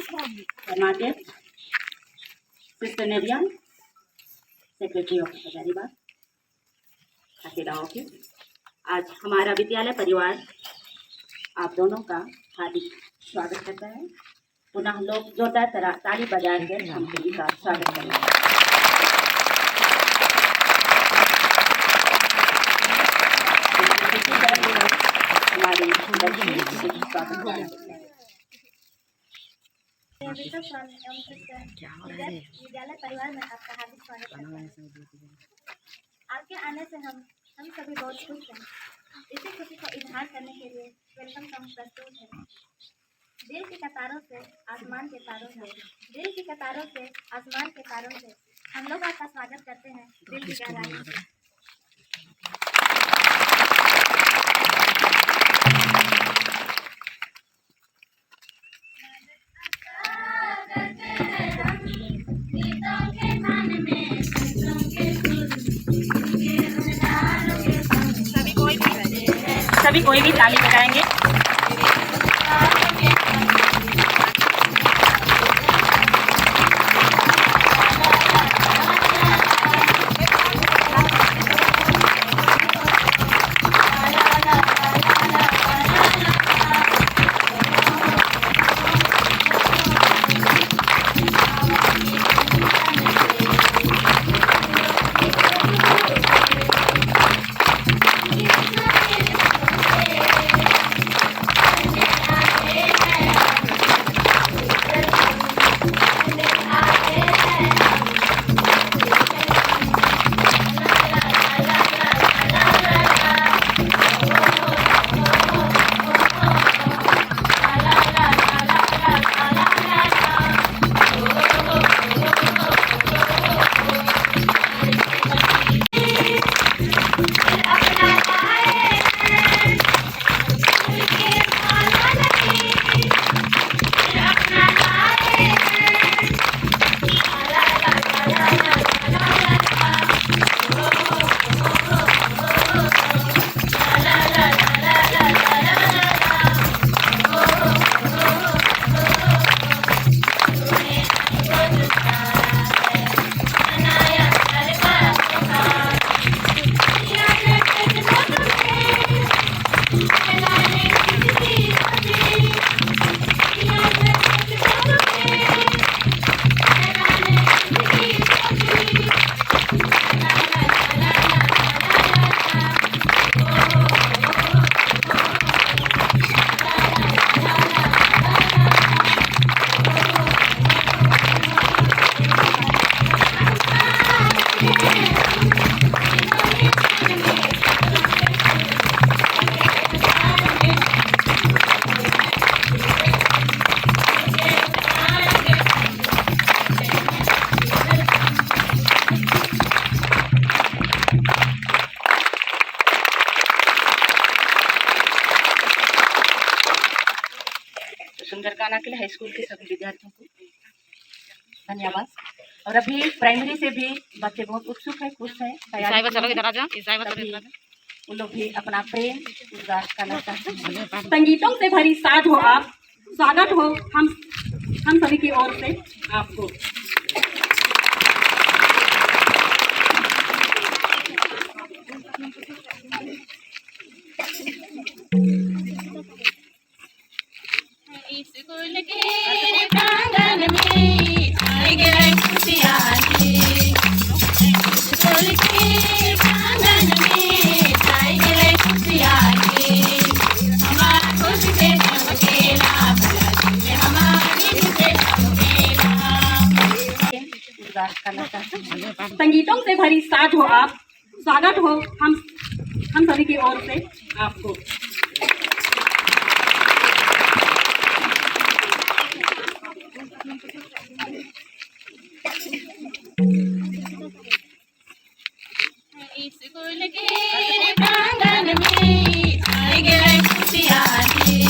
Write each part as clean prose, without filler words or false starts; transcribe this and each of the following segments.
Karnataka sister नेवियन secretary of Hazaribagh Hasida office. आज हमारा विद्यालय परिवार आप दोनों का हार्दिक स्वागत करता है। पुनः हम लोग जोरदार ताली बजाकर हम सभी का स्वागत करेंगे। हमारे विद्यालय परिवार में आपका हार्दिक स्वागत है। आपके आने से हम सभी बहुत खुश हैं। इसी खुशी को इजहार करने के लिए वेलकम सॉन्ग प्रस्तुत है। दिल की कतारों से आसमान के तारों से, दिल की कतारों से आसमान के तारों से हम लोग आपका स्वागत करते हैं दिल की गहराई से। सभी कोई भी ताली बजाएंगे। सुंदर गाना के लिए हाई स्कूल के सभी विद्यार्थियों को धन्यवाद। और अभी प्राइमरी से भी बच्चे बहुत उत्सुक है, खुश है, उन लोग भी अपना प्रेम उद्गार करना चाहते हैं। संगीतों से भरी साज हो आप, स्वागत हो हम सभी की ओर से आपको। स्कूल के प्रांगण में आई गए खुशियारी, स्कूल के प्रांगण में आई गए खुशियारी। हमारा खुश से चमकेला, हमारी से चमकेला। संगीतों से भरी साज हो आप, स्वागत हो हम सभी की ओर से आपको। स्कूल के प्रांगण में आई गए खुशियारी,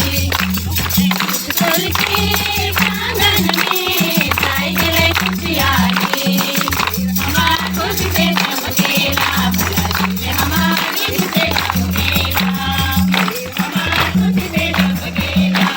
स्कूल के प्रांगण में आई गए खुशियारी। हमारा खुश से चमकेला, हमारी से चमकेला, हमारा खुश से चमकेला।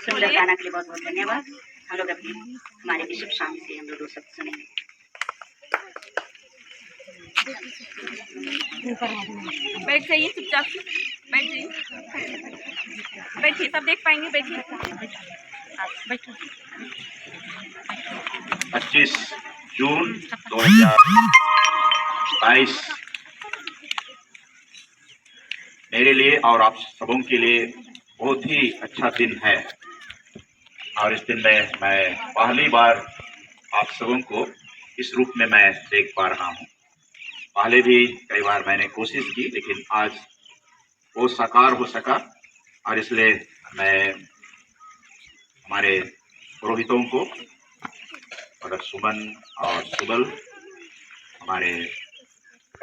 सुंदर गाना के लिए बहुत बहुत धन्यवाद। हम लोग अभी हमारे बिशप शाम से हम लोग 2 शब्द सुनेंगे। बैठ जाइए चुपचाप से, बैठ जाइए, बैठिए, सब देख पाएंगे, बैठिए। 25 जून 2022 मेरे लिए और आप सबों के लिए बहुत ही अच्छा दिन है। और इस दिन में मैं पहली बार आप सबों को इस रूप में मैं देख पा रहा हूँ। पहले भी कई बार मैंने कोशिश की, लेकिन आज वो साकार हो सका। और इसलिए मैं हमारे पुरोहितों को और सुमन और सुबल, हमारे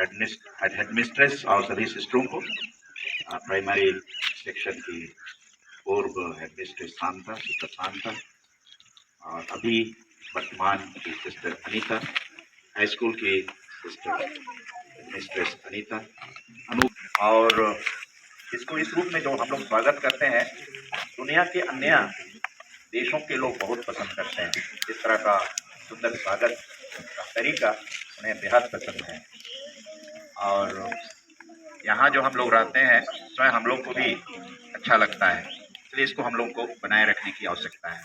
हेडमिस्ट्रेस और सभी सिस्टरों को, प्राइमरी सेक्शन की पूर्व हेडमिस्ट्रेस शांता, सिस्टर शांता, और अभी वर्तमान की सिस्टर अनीता, हाई स्कूल की सिस्टर मिस्ट्रेस अनीता, अनूप, और इसको इस रूप में जो हम लोग स्वागत करते हैं, दुनिया के अन्य देशों के लोग बहुत पसंद करते हैं। इस तरह का सुंदर स्वागत का तरीका उन्हें बेहद पसंद है। और यहाँ जो हम लोग रहते हैं, स्वयं हम लोग को भी अच्छा लगता है, इसलिए इसको हम लोग को बनाए रखने की आवश्यकता है।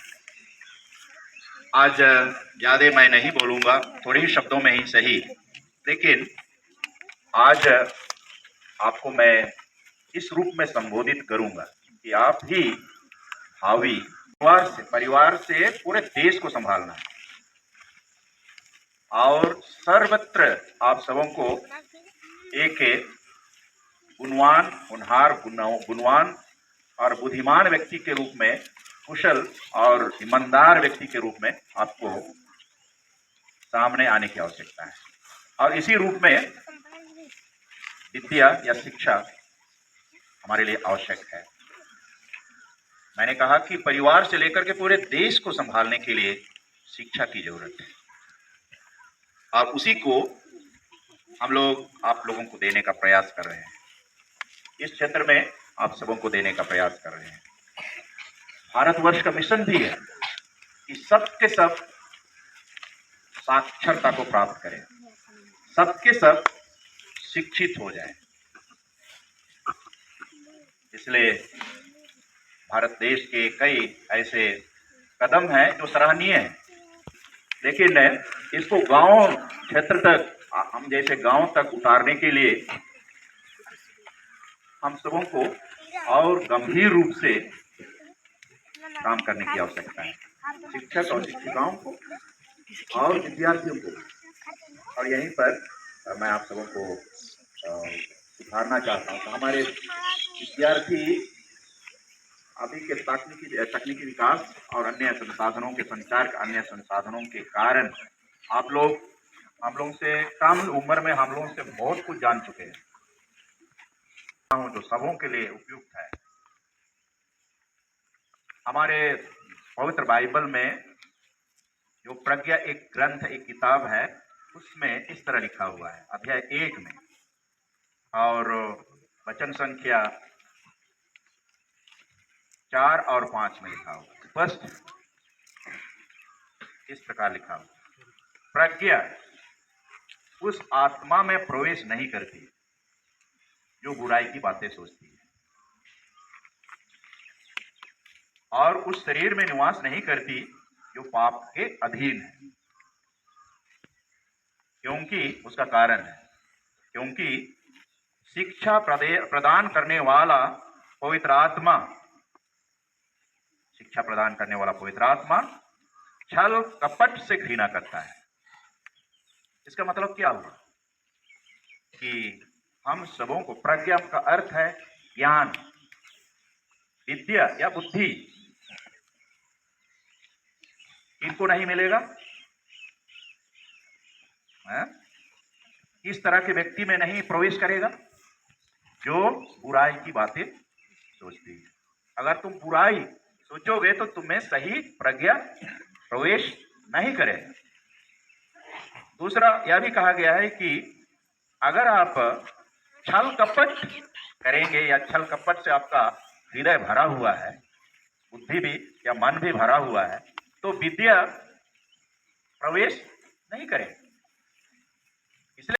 आज ज़्यादा मैं नहीं बोलूँगा, थोड़े ही शब्दों में ही सही, लेकिन आज आपको मैं इस रूप में संबोधित करूँगा कि आप ही भावी परिवार से पूरे देश को संभालना है। और सर्वत्र आप सबों को एक गुणवान, होनहार, गुणवान और बुद्धिमान व्यक्ति के रूप में, कुशल और ईमानदार व्यक्ति के रूप में आपको सामने आने की आवश्यकता है। और इसी रूप में विद्या या शिक्षा हमारे लिए आवश्यक है। मैंने कहा कि परिवार से लेकर के पूरे देश को संभालने के लिए शिक्षा की जरूरत है, और उसी को हम लोग आप लोगों को देने का प्रयास कर रहे हैं। इस क्षेत्र में आप सबों को देने का प्रयास कर रहे हैं। भारतवर्ष का मिशन भी है कि सबके सब साक्षरता को प्राप्त करें, सबके सब शिक्षित हो जाएं। इसलिए भारत देश के कई ऐसे कदम हैं जो सराहनीय हैं, लेकिन इसको गांव क्षेत्र तक, हम जैसे गांव तक उतारने के लिए हम सबों को और गंभीर रूप से काम करने की आवश्यकता है। शिक्षक और शिक्षिकाओं को और विद्यार्थियों को। और यहीं पर मैं आप सबों को सुधारना चाहता हूँ। तो हमारे विद्यार्थी अभी के तकनीकी विकास और अन्य संसाधनों के संचार के अन्य संसाधनों के कारण हम लोगों से कम उम्र में हम लोगों से बहुत कुछ जान चुके हैं, जो सबों के लिए उपयुक्त है। हमारे पवित्र बाइबल में जो प्रज्ञा एक ग्रंथ, एक किताब है, उसमें इस तरह लिखा हुआ है, अध्याय 1 में और वचन संख्या 4 और 5 में लिखा हुआ है। स्पष्ट इस प्रकार लिखा हुआ, प्रज्ञा उस आत्मा में प्रवेश नहीं करती जो बुराई की बातें सोचती है और उस शरीर में निवास नहीं करती जो पाप के अधीन है। क्योंकि उसका कारण है, क्योंकि शिक्षा प्रदान करने वाला पवित्र आत्मा, शिक्षा प्रदान करने वाला पवित्र आत्मा छल कपट से घृणा करता है। इसका मतलब क्या हुआ कि हम सबों को, प्रज्ञा का अर्थ है ज्ञान, विद्या या बुद्धि, इनको नहीं मिलेगा। इस तरह के व्यक्ति में नहीं प्रवेश करेगा जो बुराई की बातें सोचती है। अगर तुम बुराई सोचोगे तो तुम्हें सही प्रज्ञा प्रवेश नहीं करेगा। दूसरा यह भी कहा गया है कि अगर आप छल कपट करेंगे या छल कपट से आपका हृदय भरा हुआ है, बुद्धि भी या मन भी भरा हुआ है, तो विद्या प्रवेश नहीं करेगा।